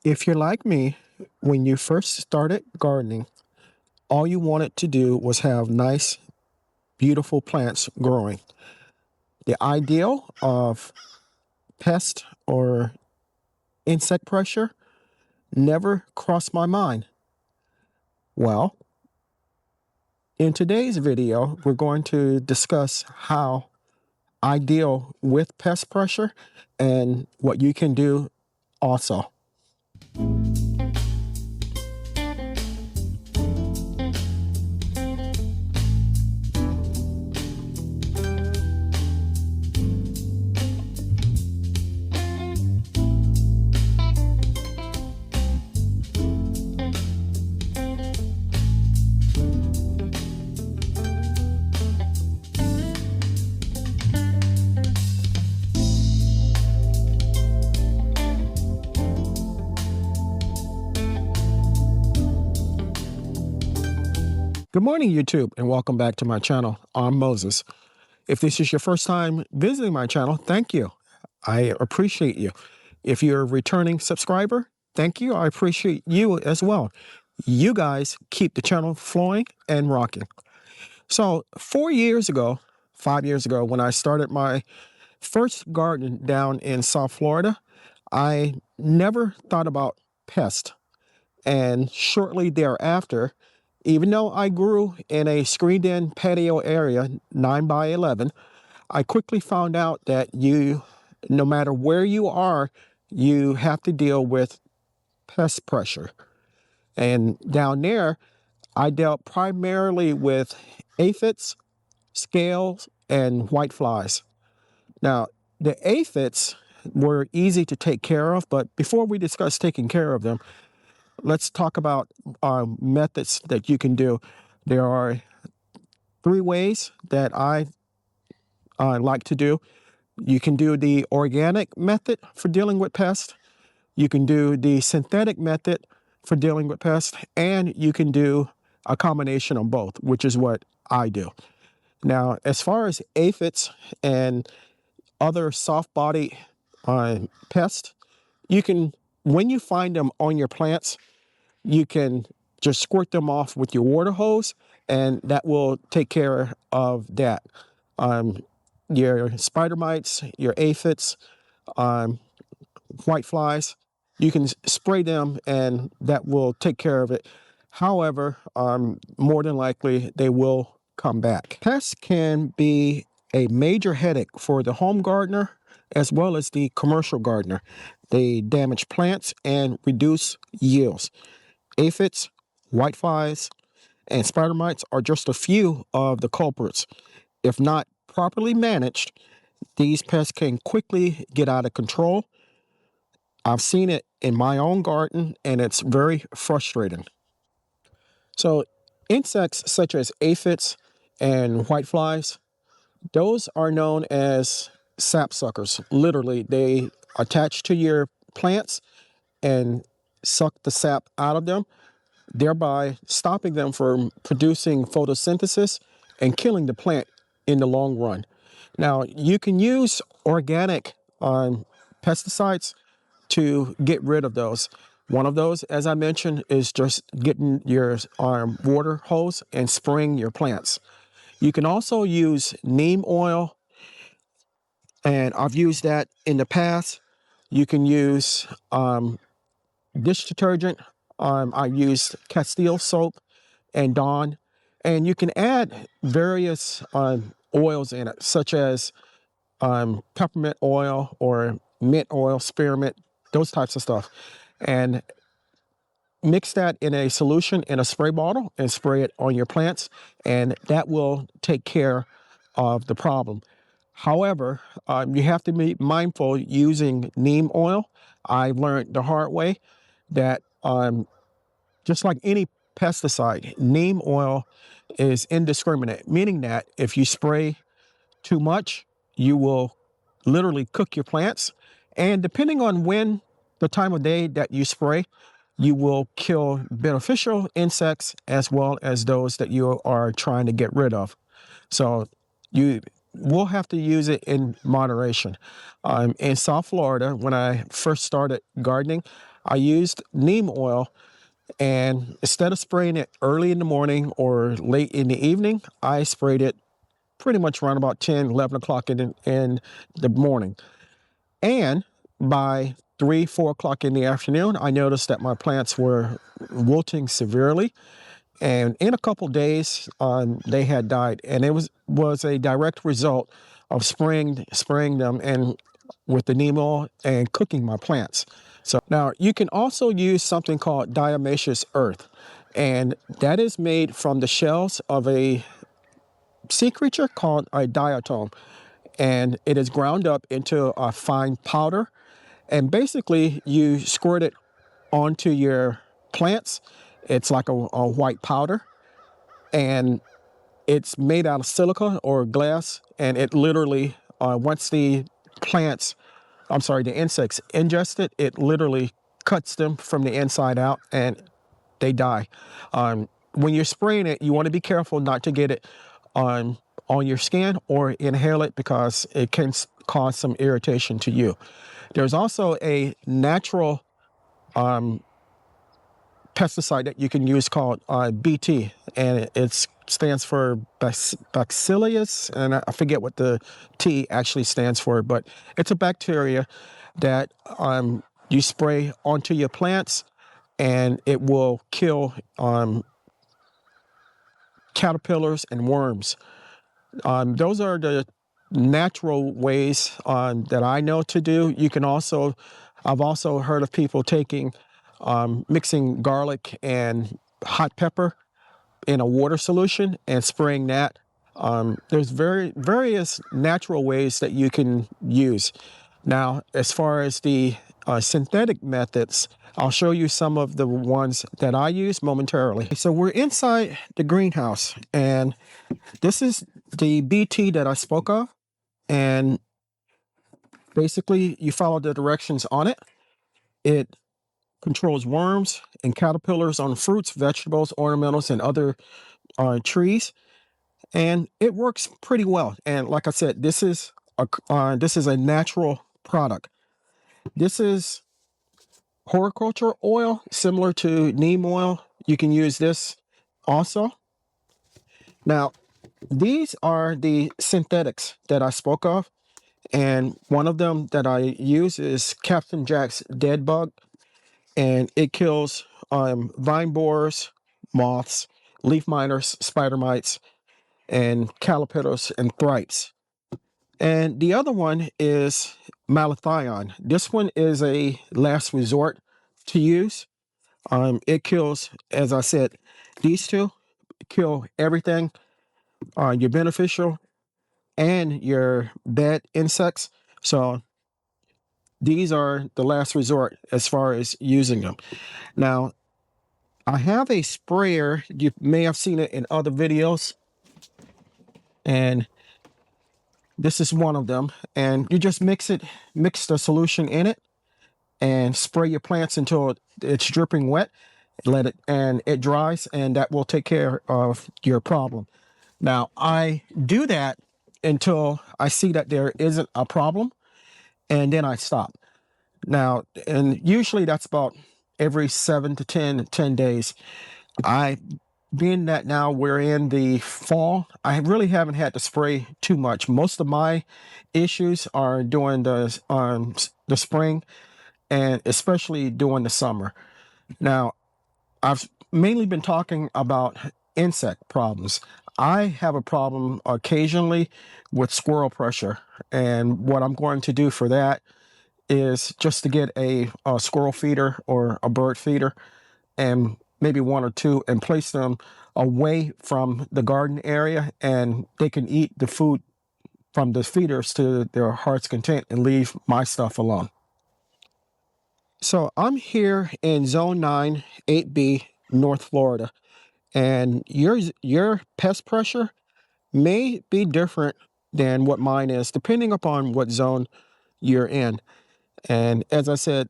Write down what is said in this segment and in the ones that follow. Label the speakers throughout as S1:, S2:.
S1: If you're like me, when you first started gardening, all you wanted to do was have nice, beautiful plants growing. The ideal of pest or insect pressure never crossed my mind. Well, in today's video, we're going to discuss how I deal with pest pressure and what you can do also. Good morning, YouTube, and welcome back to my channel. I'm Moses. If this is your first time visiting my channel, thank you. I appreciate you. If you're a returning subscriber, thank you. I appreciate you as well. You guys keep the channel flowing and rocking. So 5 years ago, when I started my first garden down in South Florida, I never thought about pests. And shortly thereafter, even though I grew in a screened-in patio area, 9 by 11, I quickly found out that no matter where you are, you have to deal with pest pressure. And down there, I dealt primarily with aphids, scales, and whiteflies. Now, the aphids were easy to take care of, but before we discuss taking care of them, let's talk about methods that you can do. There are 3 ways that I like to do. You can do the organic method for dealing with pests. You can do the synthetic method for dealing with pests. And you can do a combination of both, which is what I do. Now, as far as aphids and other soft-body pests, when you find them on your plants, you can just squirt them off with your water hose, and that will take care of that. Your spider mites, your aphids, whiteflies, you can spray them, and that will take care of it. However, more than likely, they will come back. Pests can be a major headache for the home gardener as well as the commercial gardener. They damage plants and reduce yields. Aphids, whiteflies, and spider mites are just a few of the culprits. If not properly managed, these pests can quickly get out of control. I've seen it in my own garden, and it's very frustrating. So insects such as aphids and whiteflies, those are known as sapsuckers. Literally, they attach to your plants and suck the sap out of them, thereby stopping them from producing photosynthesis and killing the plant in the long run. Now, you can use organic pesticides to get rid of those. One of those, as I mentioned, is just getting your water hose and spraying your plants. You can also use neem oil, and I've used that in the past. You can use dish detergent. I used Castile soap and Dawn, and you can add various oils in it, such as peppermint oil or mint oil, spearmint, those types of stuff, and mix that in a solution in a spray bottle and spray it on your plants, and that will take care of the problem. However, you have to be mindful using neem oil. I learned the hard way that just like any pesticide, neem oil is indiscriminate, meaning that if you spray too much, you will literally cook your plants. And depending on the time of day that you spray, you will kill beneficial insects as well as those that you are trying to get rid of. So you will have to use it in moderation. In South Florida, when I first started gardening, I used neem oil, and instead of spraying it early in the morning or late in the evening, I sprayed it pretty much around about 10, 11 o'clock in the morning. And by 3, 4 o'clock in the afternoon, I noticed that my plants were wilting severely. And in a couple days, they had died. And it was a direct result of spraying them and with the neem oil and cooking my plants. So now you can also use something called diatomaceous earth. And that is made from the shells of a sea creature called a diatom. And it is ground up into a fine powder. And basically, you squirt it onto your plants. It's like a white powder. And it's made out of silica or glass. And it literally, once the insects ingest it, it literally cuts them from the inside out and they die. When you're spraying it, you want to be careful not to get it on your skin or inhale it, because it can cause some irritation to you. There's also a natural pesticide that you can use called BT, and it stands for Bacillus, and I forget what the T actually stands for, but it's a bacteria that you spray onto your plants, and it will kill caterpillars and worms. Those are the natural ways that I know to do. I've also heard of people mixing garlic and hot pepper in a water solution and spraying that. There's various natural ways that you can use. Now, as far as the synthetic methods, I'll show you some of the ones that I use momentarily. So we're inside the greenhouse, and this is the BT that I spoke of. And basically, you follow the directions on it. It controls worms and caterpillars on fruits, vegetables, ornamentals, and other trees. And it works pretty well. And like I said, this is a natural product. This is horticulture oil, similar to neem oil. You can use this also. Now, these are the synthetics that I spoke of. And one of them that I use is Captain Jack's Dead Bug. And it kills vine borers, moths, leaf miners, spider mites, and caterpillars and thrips. And the other one is malathion. This one is a last resort to use. It kills, as I said, these two kill everything, your beneficial and your bad insects. So these are the last resort as far as using them. Now, I have a sprayer. You may have seen it in other videos. And this is one of them. And you just mix the solution in it and spray your plants until it's dripping wet. And it dries, and that will take care of your problem. Now, I do that until I see that there isn't a problem, and then I stop. Now, and usually that's about every 7 to 10 days. Being that now we're in the fall, I really haven't had to spray too much. Most of my issues are during the spring, and especially during the summer. Now, I've mainly been talking about insect problems. I have a problem occasionally with squirrel pressure, and what I'm going to do for that is just to get a squirrel feeder or a bird feeder, and maybe one or two, and place them away from the garden area, and they can eat the food from the feeders to their heart's content and leave my stuff alone. So I'm here in Zone 9, 8B, North Florida, and your pest pressure may be different than what mine is, depending upon what zone you're in. And as I said,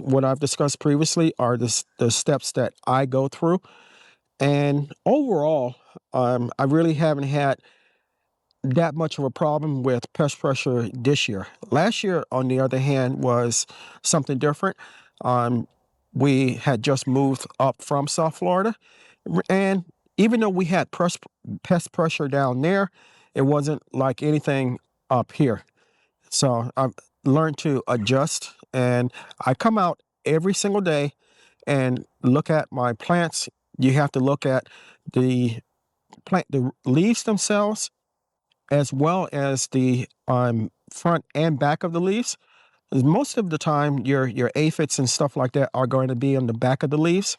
S1: what I've discussed previously, are the steps that I go through. And overall, I really haven't had that much of a problem with pest pressure this year. Last year, on the other hand, was something different. we had just moved up from South Florida, and even though we had pest pressure down there, it wasn't like anything up here. So I've learned to adjust, and I come out every single day and look at my plants. You have to look at the the leaves themselves, as well as the front and back of the leaves. 'Cause most of the time, your aphids and stuff like that are going to be on the back of the leaves,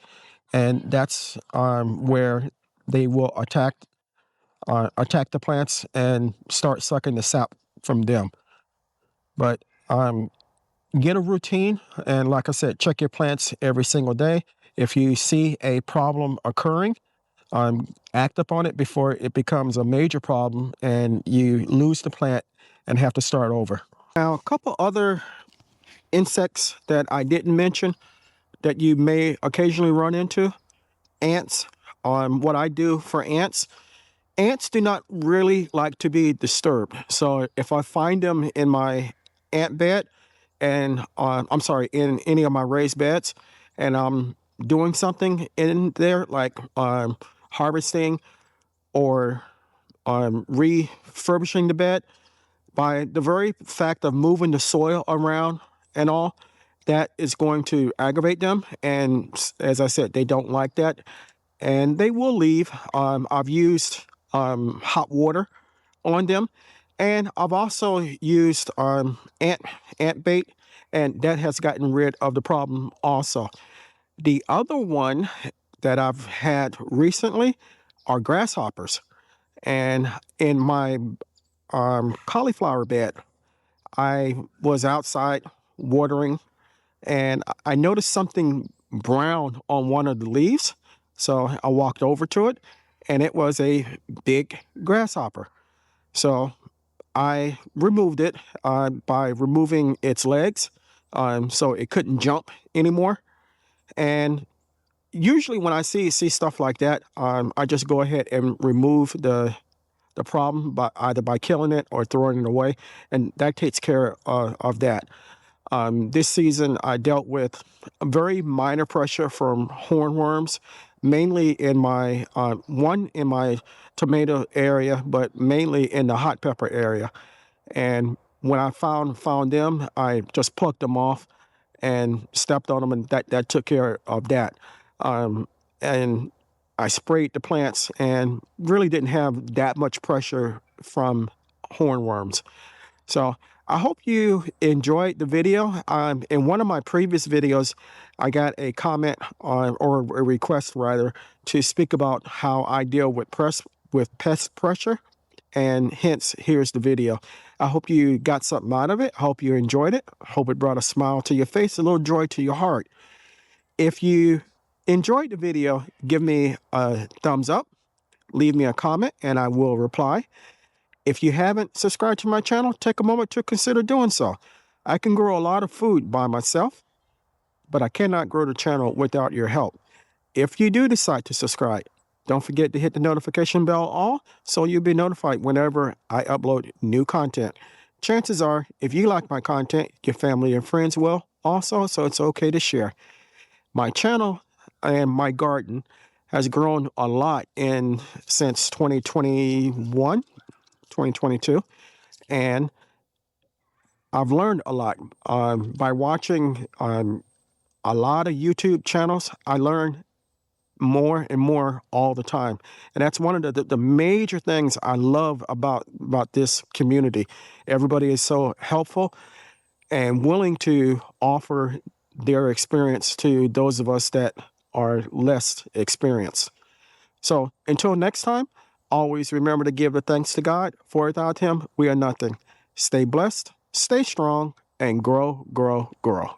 S1: and that's where they will attack the plants and start sucking the sap from them. But get a routine, and like I said, check your plants every single day. If you see a problem occurring, act upon it before it becomes a major problem and you lose the plant and have to start over. Now, a couple other insects that I didn't mention that you may occasionally run into: ants. What I do for ants, ants do not really like to be disturbed. So if I find them in my ant bed, and I'm sorry, in any of my raised beds, and I'm doing something in there like harvesting or refurbishing the bed, by the very fact of moving the soil around and all, that is going to aggravate them. And as I said, they don't like that, and they will leave. I've used hot water on them, and I've also used ant bait, and that has gotten rid of the problem also. The other one that I've had recently are grasshoppers. And in my cauliflower bed, I was outside watering, and I noticed something brown on one of the leaves. So I walked over to it, and it was a big grasshopper. So I removed it by removing its legs, so it couldn't jump anymore. And usually when I see stuff like that, I just go ahead and remove the problem by either by killing it or throwing it away, and that takes care of that. This season, I dealt with a very minor pressure from hornworms, mainly in my one in my tomato area, but mainly in the hot pepper area. And when I found them, I just plucked them off and stepped on them, and that took care of that. And I sprayed the plants and really didn't have that much pressure from hornworms. So I hope you enjoyed the video. In one of my previous videos, I got a comment or a request rather, to speak about how I deal with pest pressure, and hence here's the video. I hope you got something out of it. I hope you enjoyed it. I hope it brought a smile to your face, a little joy to your heart. If you enjoyed the video, give me a thumbs up, leave me a comment, and I will reply. If you haven't subscribed to my channel, take a moment to consider doing so. I can grow a lot of food by myself, but I cannot grow the channel without your help. If you do decide to subscribe, don't forget to hit the notification bell all, so you'll be notified whenever I upload new content. Chances are, if you like my content, your family and friends will also, so it's okay to share. My channel and my garden has grown a lot since 2021, 2022, and I've learned a lot by watching a lot of YouTube channels. I learn more and more all the time, and that's one of the major things I love about this community. Everybody is so helpful and willing to offer their experience to those of us that are less experienced. So until next time, always remember to give the thanks to God, for without him we are nothing. Stay blessed, stay strong, and grow, grow, grow.